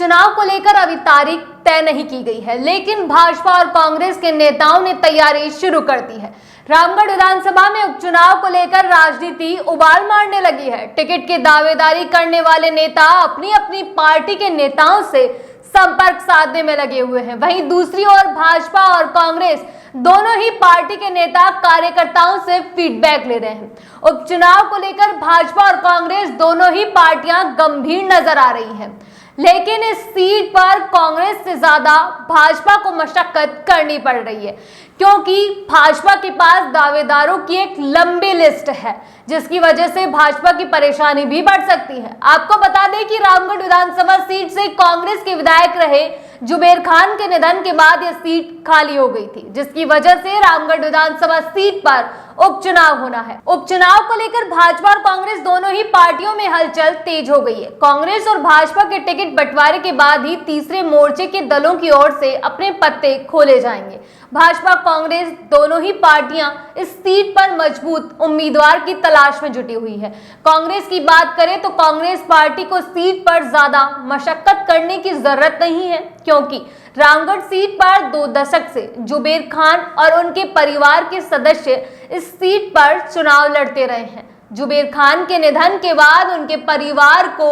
उपचुनाव को लेकर अभी तारीख तय नहीं की गई है, लेकिन भाजपा और कांग्रेस के नेताओं ने तैयारी शुरू कर दी है। रामगढ़ विधानसभा में उपचुनाव को लेकर राजनीति उबाल मारने लगी है। टिकट की दावेदारी करने वाले नेता अपनी अपनी पार्टी के नेताओं से संपर्क साधने में लगे हुए हैं। वहीं दूसरी ओर भाजपा और कांग्रेस दोनों ही पार्टी के नेता कार्यकर्ताओं से फीडबैक ले रहे हैं। उपचुनाव को लेकर भाजपा और कांग्रेस दोनों ही पार्टियां गंभीर नजर आ रही हैं, लेकिन इस सीट पर कांग्रेस से ज्यादा भाजपा को मशक्कत करनी पड़ रही है, क्योंकि भाजपा के पास दावेदारों की एक लंबी लिस्ट है, जिसकी वजह से भाजपा की परेशानी भी बढ़ सकती है। आपको बता दें कि रामगढ़ विधानसभा सीट से कांग्रेस के विधायक रहे जुबेर खान के निधन के बाद यह सीट खाली हो गई थी, जिसकी वजह से रामगढ़ विधानसभा सीट पर उपचुनाव होना है। उपचुनाव को लेकर भाजपा और कांग्रेस दोनों ही पार्टियों में हलचल तेज हो गई है। कांग्रेस और भाजपा के टिकट बंटवारे के बाद ही तीसरे मोर्चे के दलों की ओर से अपने पत्ते खोले जाएंगे। भाजपा कांग्रेस दोनों ही पार्टियां इस सीट पर मजबूत उम्मीदवार की तलाश में जुटी हुई है। कांग्रेस की बात करें तो कांग्रेस पार्टी को सीट पर ज्यादा मशक्कत करने की जरूरत नहीं है, क्योंकि रामगढ़ सीट पर 2 दशक से जुबेर खान और उनके परिवार के सदस्य इस सीट पर चुनाव लड़ते रहे हैं। जुबेर खान के निधन के बाद उनके परिवार को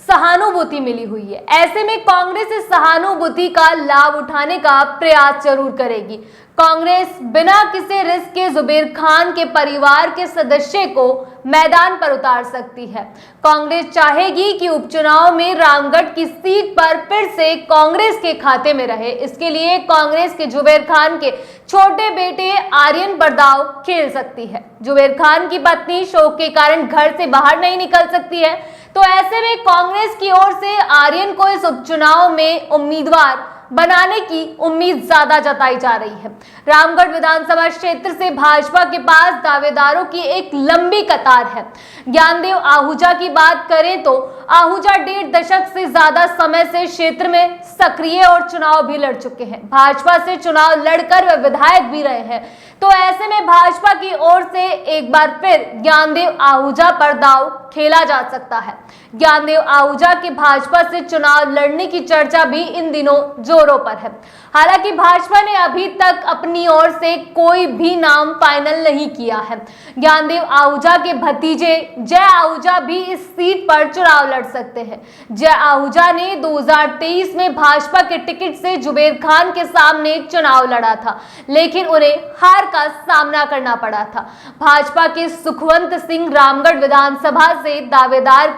सहानुभूति मिली हुई है। ऐसे में कांग्रेस इस सहानुभूति का लाभ उठाने का प्रयास जरूर करेगी। कांग्रेस बिना किसी रिस्क के जुबेर खान के परिवार के सदस्य को मैदान पर उतार सकती है। कांग्रेस चाहेगी कि उपचुनाव में रामगढ़ की सीट पर फिर से कांग्रेस के खाते में रहे। इसके लिए कांग्रेस के जुबेर खान के छोटे बेटे आर्यन बरदाव खेल सकती है। जुबेर खान की पत्नी शोक के कारण घर से बाहर नहीं निकल सकती है, तो ऐसे में कांग्रेस की ओर से आर्यन को इस उपचुनाव में उम्मीदवार बनाने की उम्मीद ज्यादा जताई जा रही है। रामगढ़ विधानसभा क्षेत्र से भाजपा के पास दावेदारों की एक लंबी कतार है। ज्ञानदेव आहूजा की बात करें तो आहूजा 1.5 दशक से ज्यादा समय से क्षेत्र में सक्रिय और चुनाव भी लड़ चुके हैं। भाजपा से चुनाव लड़कर वे विधायक भी रहे हैं, तो ऐसे में भाजपा की ओर से एक बार फिर ज्ञानदेव आहूजा पर दांव खेला जा सकता है। ज्ञानदेव आहूजा के भाजपा से चुनाव लड़ने की चर्चा भी इन दिनों जोरों पर है। हालांकि भाजपा ने अभी तक अपनी ओर से कोई भी नाम फाइनल नहीं किया है। ज्ञानदेव आहूजा के भतीजे जय आहूजा भी इस सीट पर चुनाव लड़ सकते हैं। जय आहूजा ने 2023 में भाजपा के टिकट से जुबेर खान के सामने चुनाव लड़ा था, लेकिन उन्हें हार का सामना करना पड़ा था। भाजपा के सुखवंत सिंह रामगढ़ विधानसभा से दावेदार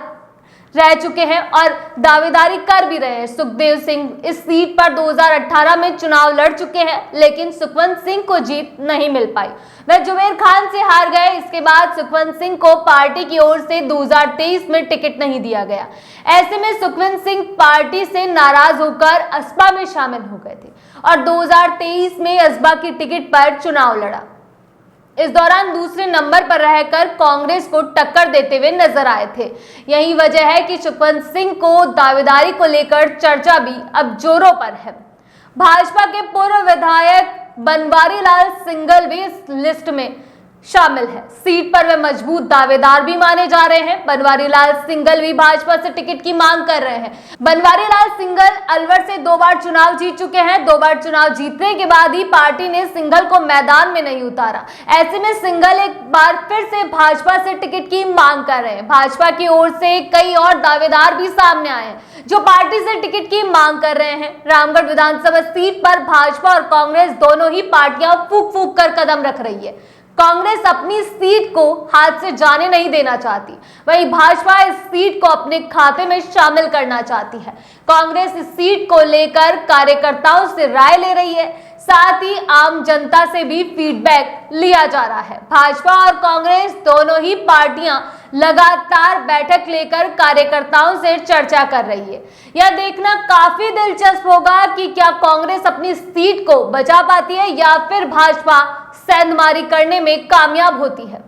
रह चुके हैं और दावेदारी कर भी रहे हैं। सुखदेव सिंह इस सीट पर 2018 में चुनाव लड़ चुके हैं, लेकिन सुखवंत सिंह को जीत नहीं मिल पाई। वह जुबेर खान से हार गए। इसके बाद सुखवंत सिंह को पार्टी की ओर से 2023 में टिकट नहीं दिया गया। ऐसे में सुखवंत सिंह पार्टी से नाराज होकर असपा में शामिल हो गए थे और 2023 में असपा की टिकट पर चुनाव लड़ा। इस दौरान दूसरे नंबर पर रहकर कांग्रेस को टक्कर देते हुए नजर आए थे। यही वजह है कि सुखवंत सिंह को दावेदारी को लेकर चर्चा भी अब जोरों पर है। भाजपा के पूर्व विधायक बनवारी लाल सिंगल भी इस लिस्ट में शामिल है। सीट पर वे मजबूत दावेदार भी माने जा रहे हैं। बनवारी लाल सिंगल भी भाजपा से टिकट की मांग कर रहे हैं। बनवारी लाल सिंगल अलवर से 2 बार चुनाव जीत चुके हैं। 2 बार चुनाव जीतने के बाद ही पार्टी ने सिंगल को मैदान में नहीं उतारा। ऐसे में सिंगल एक बार फिर से भाजपा से टिकट की मांग कर रहे हैं। भाजपा की ओर से कई और दावेदार भी सामने आए हैं जो पार्टी से टिकट की मांग कर रहे हैं। रामगढ़ विधानसभा सीट पर भाजपा और कांग्रेस दोनों ही पार्टियां फूंक फूंक कर कदम रख रही है। कांग्रेस अपनी सीट को हाथ से जाने नहीं देना चाहती, वहीं भाजपा इस सीट को अपने खाते में शामिल करना चाहती है। कांग्रेस इस सीट को लेकर कार्यकर्ताओं से राय ले रही है, साथ ही आम जनता से भी फीडबैक लिया जा रहा है। भाजपा और कांग्रेस दोनों ही पार्टियां लगातार बैठक लेकर कार्यकर्ताओं से चर्चा कर रही है। यह देखना काफी दिलचस्प होगा कि क्या कांग्रेस अपनी सीट को बचा पाती है या फिर भाजपा सेंधमारी करने में कामयाब होती है।